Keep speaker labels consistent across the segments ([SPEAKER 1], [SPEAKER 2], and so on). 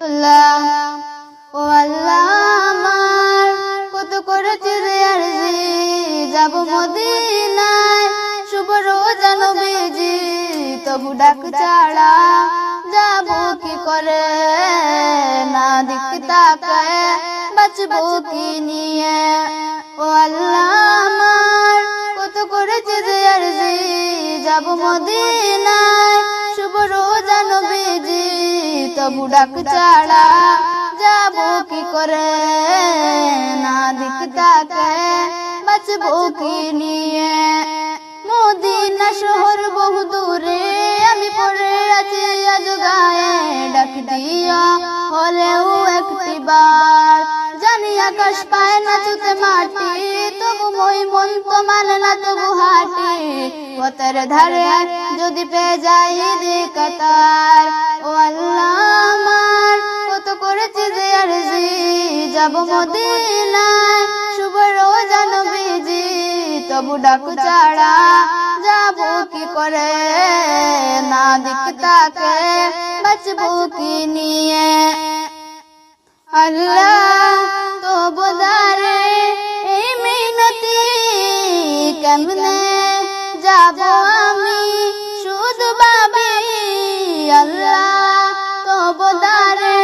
[SPEAKER 1] আল্লাহ ও আল্লাহ আমার কত করেছি রে আরজি যাব মদিনায় শুভ রোজা নবীজি তবু ডাক ছাড়া যাব কি করে না দিক তাকায় বাঁচবো কি নিয়ে ও আল্লাহ আমার কত করেছি রে আরজি যাব মদিনায় শুভ রোজা নবীজি তবু ডাক ছাড়া যাব কি করে না দিক তাকায় বাঁচবো কি নিয়ে মদিনা শহর বহু দূরে আমি পড়ে আছি আজ গায়ে ডাক দিয়া হলেও একটি বার জানি আকাশ পায় না ছুতে মাটি তবু মই মন তো মানে না তবু হাঁটি পথের ধারে যদি পেয়ে যাই দিকতার ও আল্লাহ আমার কত করেছি যে আরজি যাব মদিনায় শুভ রোজা নবীজি তবু ডাক ছাড়া যাব কি করে না দিক তাকায় বাঁচবো কি নিয়ে আল্লাহ তো বোধারে এই মিনতি কেমনে যাব আমি শুধু ভাবি আল্লাহ তো বোধারে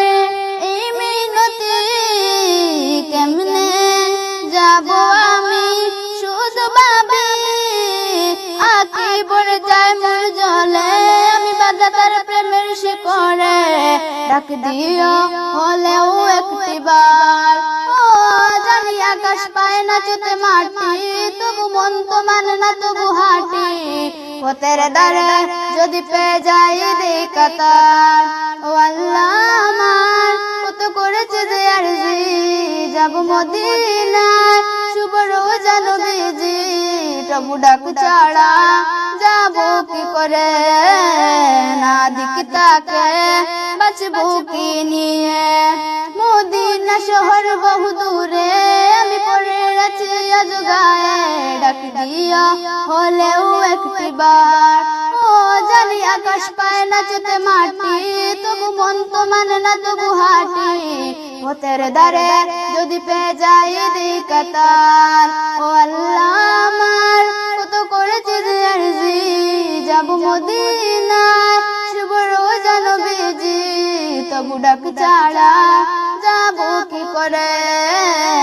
[SPEAKER 1] এই মিনতি কেমনে যাব আমি শুধু ভাবি আঁকি পড়ে যায় মোর জলে আমি বাগাতার প্রেমের শিকড়ে ডাক দিও হলেও একটি বার ও জানি আকাশ পায় না ছুতে মাটি তবু মন তো মানে না তবু হাঁটি পথের ধারে যদি পেয়ে যাই দিকতার ও আল্লাহ আমার কত করেছে যে আরজি যাব মদিনায় শুভ রোজা নবীজি তবু ডাক ছাড়া যাব কি করে না দিক তাকায় বাঁচবো কি নিয়ে মদিনা শহর বহু দূরে আমি পড়ে আছি আজ গায়ে ডাক দিয়া হলেও একটি বার ও জানি আকাশ পায় না ছুতে মাটি তবু মন তো মানে না তবু হাঁটি পথের ধারে যদি পেয়ে যাই দিকতার ও আল্লাহ আমার কত করেছি যে আরজি যাব মদিনায় শুভ রোজা নবীজি তবু ডাক ছাড়া যাব কি করে